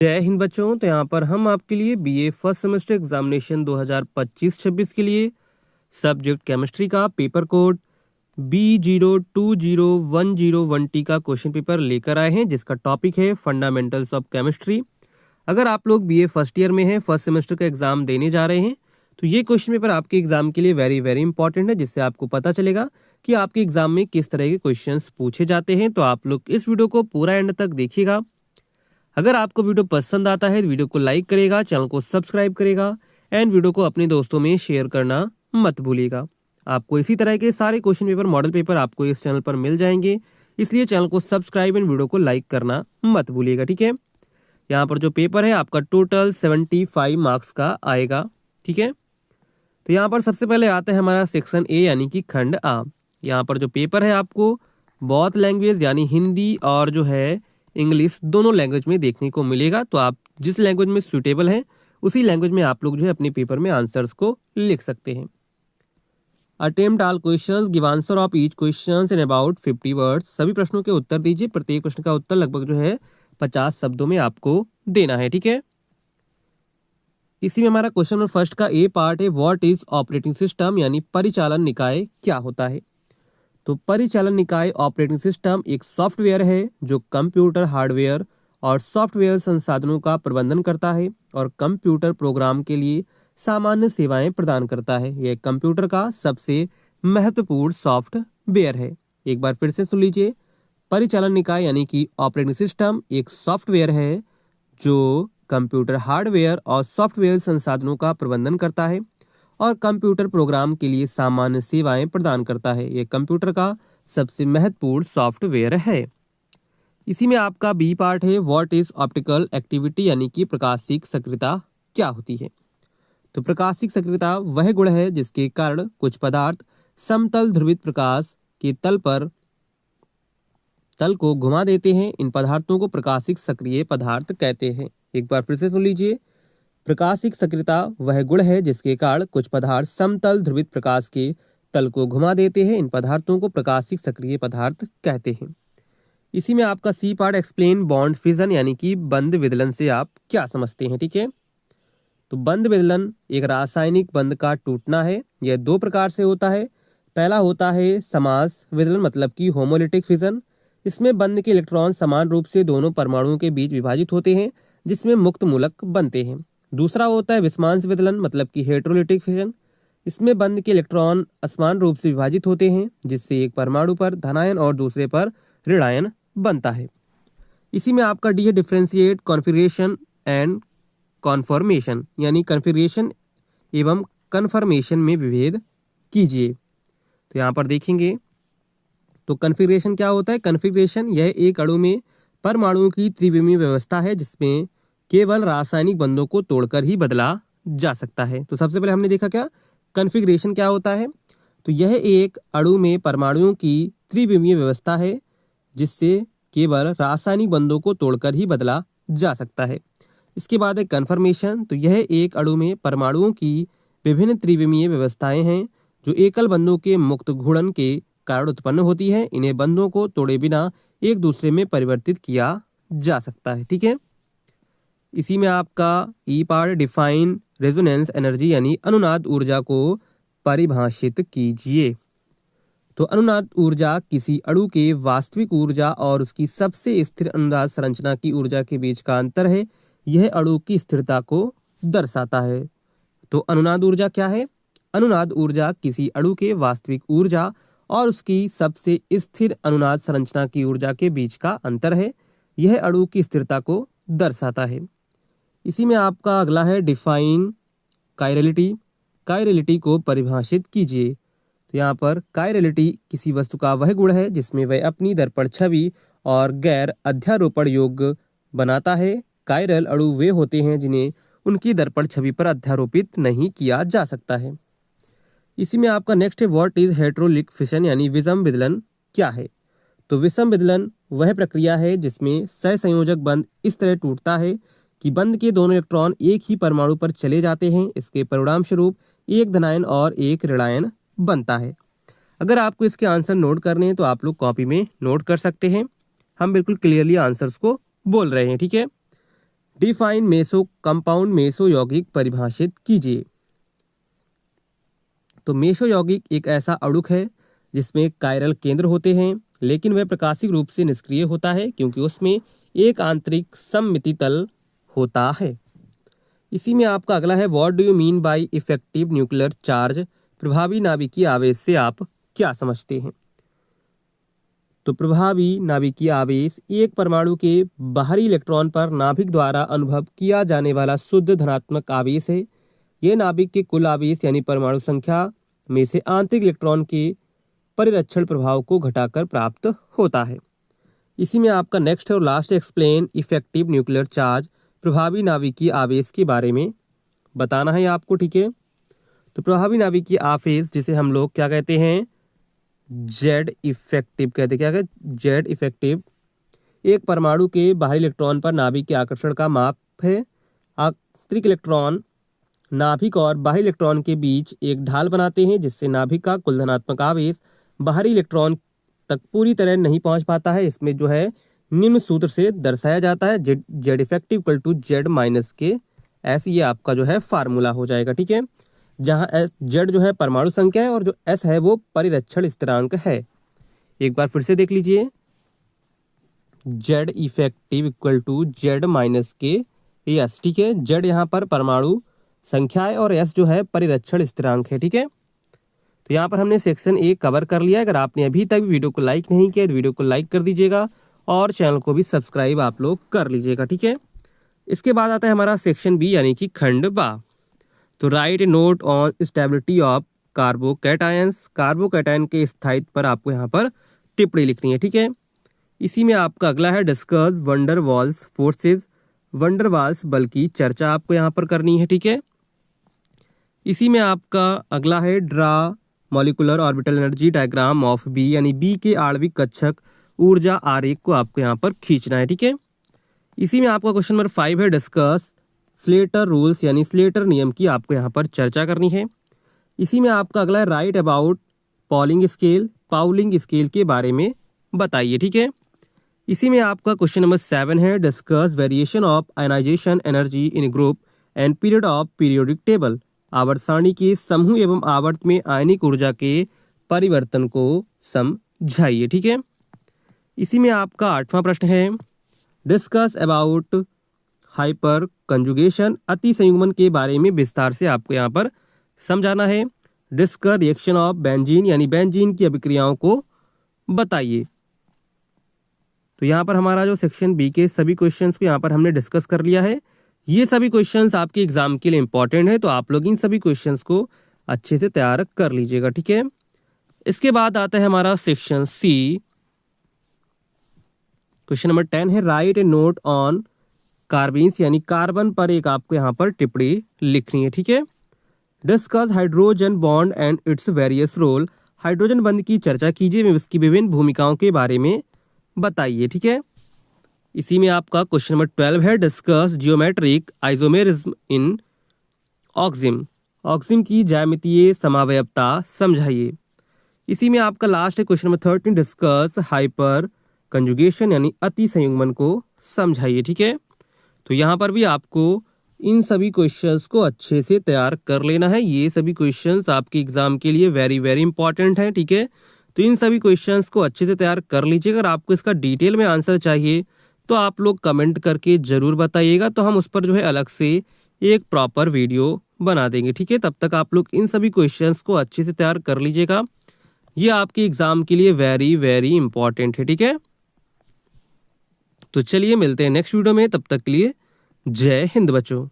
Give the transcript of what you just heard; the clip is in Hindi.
जय हिंद बच्चों। तो यहाँ पर हम आपके लिए बीए फर्स्ट सेमेस्टर एग्जामिनेशन 2025-26 के लिए सब्जेक्ट केमिस्ट्री का पेपर कोड B020101T का क्वेश्चन पेपर लेकर आए हैं, जिसका टॉपिक है फंडामेंटल्स ऑफ केमिस्ट्री। अगर आप लोग बीए फर्स्ट ईयर में हैं, फर्स्ट सेमेस्टर का एग्जाम देने जा रहे हैं, तो ये क्वेश्चन पेपर आपके एग्जाम के लिए वेरी वेरी इंपॉर्टेंट है, जिससे आपको पता चलेगा कि आपके एग्जाम में किस तरह के क्वेश्चंस पूछे जाते हैं। तो आप लोग इस वीडियो को पूरा एंड तक देखिएगा। अगर आपको वीडियो पसंद आता है तो वीडियो को लाइक करेगा, चैनल को सब्सक्राइब करेगा एंड वीडियो को अपने दोस्तों में शेयर करना मत भूलिएगा। आपको इसी तरह के सारे क्वेश्चन पेपर, मॉडल पेपर आपको इस चैनल पर मिल जाएंगे, इसलिए चैनल को सब्सक्राइब एंड वीडियो को लाइक करना मत भूलिएगा, ठीक है। यहाँ पर जो पेपर है आपका टोटल 75 मार्क्स का आएगा, ठीक है। तो यहाँ पर सबसे पहले आता है हमारा सेक्शन ए यानी कि खंड आ। यहाँ पर जो पेपर है आपको बोथ लैंग्वेज यानी हिंदी और जो है इंग्लिश दोनों लैंग्वेज में देखने को मिलेगा। तो आप जिस लैंग्वेज में सूटेबल हैं उसी लैंग्वेज में आप लोग जो है अपने पेपर में आंसर्स को लिख सकते हैं। Attempt all questions, give answer of each questions in about 50 words. सभी प्रश्नों के उत्तर दीजिए। प्रत्येक प्रश्न का उत्तर लगभग जो है 50 शब्दों में आपको देना है, ठीक है। इसी में हमारा क्वेश्चन नंबर फर्स्ट का ए पार्ट है, व्हाट इज ऑपरेटिंग सिस्टम यानी परिचालन निकाय क्या होता है। तो परिचालन निकाय ऑपरेटिंग सिस्टम एक सॉफ्टवेयर है जो कंप्यूटर हार्डवेयर और सॉफ्टवेयर संसाधनों का प्रबंधन करता है और कंप्यूटर प्रोग्राम के लिए सामान्य सेवाएं प्रदान करता है। यह कंप्यूटर का सबसे महत्वपूर्ण सॉफ्टवेयर है। एक बार फिर से सुन लीजिए, परिचालन निकाय यानी कि ऑपरेटिंग सिस्टम एक सॉफ्टवेयर है जो कंप्यूटर हार्डवेयर और सॉफ्टवेयर संसाधनों का प्रबंधन करता है और कंप्यूटर प्रोग्राम के लिए सामान्य सेवाएं प्रदान करता है। यह कंप्यूटर का सबसे महत्वपूर्ण सॉफ्टवेयर है। इसी में आपका बी पार्ट है, व्हाट इज ऑप्टिकल एक्टिविटी यानी कि प्रकाशिक सक्रियता क्या होती है। तो प्रकाशिक सक्रियता वह गुण है जिसके कारण कुछ पदार्थ समतल ध्रुवित प्रकाश के तल को घुमा देते हैं। इन पदार्थों को प्रकाशिक सक्रिय पदार्थ कहते हैं। एक बार फिर से सुन लीजिए, प्रकाशिक सक्रियता वह गुण है जिसके कारण कुछ पदार्थ समतल ध्रुवित प्रकाश के तल को घुमा देते हैं। इन पदार्थों को प्रकाशिक सक्रिय पदार्थ कहते हैं। इसी में आपका C part, explain bond fission यानी कि बंध विदलन से आप क्या समझते हैं, ठीक है। तो बंध विदलन एक रासायनिक बंध का टूटना है। यह दो प्रकार से होता है। पहला होता है समास विदलन मतलब कि होमोलिटिक फिजन। इसमें बंध के इलेक्ट्रॉन समान रूप से दोनों परमाणुओं के बीच विभाजित होते हैं जिसमें मुक्त मूलक बनते हैं। दूसरा होता है विषमांश विदलन मतलब कि हेटेरोलिटिक फिजन। इसमें बंध के इलेक्ट्रॉन असमान रूप से विभाजित होते हैं जिससे एक परमाणु पर धनायन और दूसरे पर ऋणायन बनता है। इसी में आपका डी है, डिफरेंशिएट कॉन्फिगरेशन एंड कॉन्फॉर्मेशन यानी कॉन्फिगरेशन एवं कन्फर्मेशन में विभेद कीजिए। तो यहाँ पर देखेंगे तो कॉन्फिगरेशन क्या होता है। कॉन्फिगरेशन यह एक अणु में परमाणुओं की त्रिविमीय व्यवस्था है जिसमें केवल रासायनिक बंधों को तोड़कर ही बदला जा सकता है। तो सबसे पहले हमने देखा क्या कॉन्फ़िगरेशन क्या होता है। तो यह एक अणु में परमाणुओं की त्रिविमीय व्यवस्था है जिससे केवल रासायनिक बंधों को तोड़कर ही बदला जा सकता है। इसके बाद है कन्फर्मेशन। तो यह एक अणु में परमाणुओं की विभिन्न त्रिविमीय व्यवस्थाएं हैं जो एकल बंधों के मुक्त घूर्णन के कारण उत्पन्न होती है। इन्हें बंधों को तोड़े बिना एक दूसरे में परिवर्तित किया जा सकता है, ठीक है। इसी में आपका ई पार्ट, डिफाइन रेजोनेंस एनर्जी यानी अनुनाद ऊर्जा को परिभाषित कीजिए। तो अनुनाद ऊर्जा किसी अणु के वास्तविक ऊर्जा और उसकी सबसे स्थिर अनुनाद संरचना की ऊर्जा के बीच का अंतर है। यह अणु की स्थिरता को दर्शाता है। तो अनुनाद ऊर्जा क्या है। अनुनाद ऊर्जा किसी अणु के वास्तविक ऊर्जा और उसकी सबसे स्थिर अनुनाद संरचना की ऊर्जा के बीच का अंतर है। यह अणु की स्थिरता को दर्शाता है। इसी में आपका अगला है, डिफाइन कायरलिटी। कायरलिटी को परिभाषित कीजिए। तो यहाँ पर कायरलिटी किसी वस्तु का वह गुण है जिसमें वह अपनी दर्पण छवि और गैर अध्यारोपण योग्य बनाता है। कायरल अणु वे होते हैं जिन्हें उनकी दर्पण छवि पर अध्यारोपित नहीं किया जा सकता है। इसी में आपका नेक्स्ट है, व्हाट इज हेटेरोलिक फिशन यानी विषम विदलन क्या है। तो विषम विदलन वह प्रक्रिया है जिसमें सहसंयोजक बंध इस तरह टूटता है कि बंध के दोनों इलेक्ट्रॉन एक ही परमाणु पर चले जाते हैं। इसके परिणाम स्वरूप एक धनायन और एक ऋणायन बनता है। अगर आपको इसके आंसर नोट करने हैं तो आप लोग कॉपी में नोट कर सकते हैं। हम बिल्कुल क्लियरली आंसर्स को बोल रहे हैं, ठीक है। डिफाइन मेसो कंपाउंड मेसो यौगिक परिभाषित कीजिए। तो मेसो यौगिक एक ऐसा अणुक है जिसमें कायरल केंद्र होते हैं, लेकिन वह प्रकाशिक रूप से निष्क्रिय होता है क्योंकि उसमें एक आंतरिक सममिति तल होता है। इसी में आपका अगला है, what do you mean by effective nuclear charge? प्रभावी नाभिकीय आवेश से आप क्या समझते हैं? तो प्रभावी नाभिकीय आवेश एक परमाणु के बाहरी इलेक्ट्रॉन पर नाभिक द्वारा अनुभव किया जाने वाला शुद्ध धनात्मक आवेश है। यह नाभिक के कुल आवेश यानी परमाणु संख्या में से आंतरिक इलेक्ट्रॉन के परिरक्षण प्रभाव को घटाकर प्राप्त होता है। इसी में आपका नेक्स्ट और last, explain effective nuclear charge. प्रभावी नाभिकीय आवेश के बारे में बताना है आपको, ठीक है। तो प्रभावी नाभिकीय आवेश जिसे हम लोग क्या कहते हैं, जेड इफेक्टिव कहते हैं। क्या कहते, जेड इफेक्टिव एक परमाणु के बाहरी इलेक्ट्रॉन पर नाभिक के आकर्षण का माप है। आंतरिक इलेक्ट्रॉन नाभिक और बाहरी इलेक्ट्रॉन के बीच एक ढाल बनाते हैं जिससे नाभिक का कुल धनात्मक आवेश बाहरी इलेक्ट्रॉन तक पूरी तरह नहीं पहुंच पाता है। इसमें जो है निम्न सूत्र से दर्शाया जाता है, Z effective equal to Z minus K S. ये आपका जो है फार्मूला हो जाएगा, ठीक है। जहां जेड जो है परमाणु संख्या है और जो एस है वो परिरक्षण स्थिरांक है। एक बार फिर से देख लीजिए, Z effective equal to Z minus K S, ठीक है। जेड यहाँ पर परमाणु संख्या है और एस जो है परिरक्षण स्थिरांक है, ठीक है। तो यहाँ पर हमने सेक्शन 1 कवर कर लिया है। अगर आपने अभी तक वीडियो को लाइक नहीं किया तो वीडियो को लाइक कर दीजिएगा और चैनल को भी सब्सक्राइब आप लोग कर लीजिएगा, ठीक है। इसके बाद आता है हमारा सेक्शन बी यानी कि खंड बा। तो right A note on stability of carbocations. Carbocation के स्थायित्व पर आपको यहाँ पर टिप्पणी लिखनी है, ठीक है। इसी में आपका अगला है, discuss Van der Waals forces. Van der Waals बल की चर्चा आपको यहाँ पर करनी है, ठीक है। इसी में आपका अगला है, draw molecular orbital energy diagram of B, यानी बी के आणविक कक्षक ऊर्जा आरेख को आपको यहाँ पर खींचना है, ठीक है। इसी में आपका क्वेश्चन नंबर 5 है, डिस्कस स्लेटर रूल्स, यानी स्लेटर नियम की आपको यहाँ पर चर्चा करनी है। इसी में आपका अगला है, right about polling scale. Pauling scale के बारे में बताइए, ठीक है। इसी में आपका क्वेश्चन नंबर 7 है, discuss variation of ionisation energy in group and period of periodic table. आवर्त सारणी के समूह एवं आवर्त में आयनिक ऊर्जा के परिवर्तन को समझाइए, ठीक है। इसी में आपका 8वां प्रश्न है, डिस्कस अबाउट हाइपर कंजुगेशन। अति संयुग्मन के बारे में विस्तार से आपको यहाँ पर समझाना है। डिस्कस रिएक्शन ऑफ बेंजीन, यानी बेंजीन की अभिक्रियाओं को बताइए। तो यहाँ पर हमारा जो सेक्शन बी के सभी क्वेश्चंस को यहाँ पर हमने डिस्कस कर लिया है। ये सभी क्वेश्चंस आपके एग्जाम के लिए इंपॉर्टेंट है, तो आप लोग इन सभी क्वेश्चंस को अच्छे से तैयार कर लीजिएगा, ठीक है। इसके बाद आता है हमारा सेक्शन सी। क्वेश्चन नंबर 10 है, राइट ए नोट ऑन कार्बीन्स, यानी कार्बन पर एक आपको यहाँ पर टिप्पणी लिखनी है, ठीक है। Discuss hydrogen bond and its various role. Hydrogen बंध की चर्चा कीजिए में उसकी विभिन्न भूमिकाओं के बारे में बताइए, ठीक है। इसी में आपका क्वेश्चन नंबर 12 है, डिस्कस जियोमेट्रिक आइसोमेरिज्म इन ऑक्सिम। ऑक्सिम की ज्यामितीय समावयवता समझाइए। इसी में आपका लास्ट है question number 13, discuss hyper conjugation, यानी अति संयुग्मन को समझाइए, ठीक है। तो यहाँ पर भी आपको इन सभी क्वेश्चंस को अच्छे से तैयार कर लेना है। ये सभी क्वेश्चंस आपके एग्जाम के लिए वेरी वेरी इंपॉर्टेंट हैं, ठीक है। तो इन सभी क्वेश्चंस को अच्छे से तैयार कर लीजिए। अगर आपको इसका डिटेल में आंसर चाहिए तो आप लोग कमेंट करके ज़रूर बताइएगा, तो हम उस पर जो है अलग से एक प्रॉपर वीडियो बना देंगे, ठीक है। तब तक आप लोग इन सभी क्वेश्चंस को अच्छे से तैयार कर लीजिएगा। ये आपके एग्जाम के लिए वेरी वेरी इंपॉर्टेंट है, ठीक है। तो चलिए मिलते हैं नेक्स्ट वीडियो में, तब तक के लिए जय हिंद बच्चों।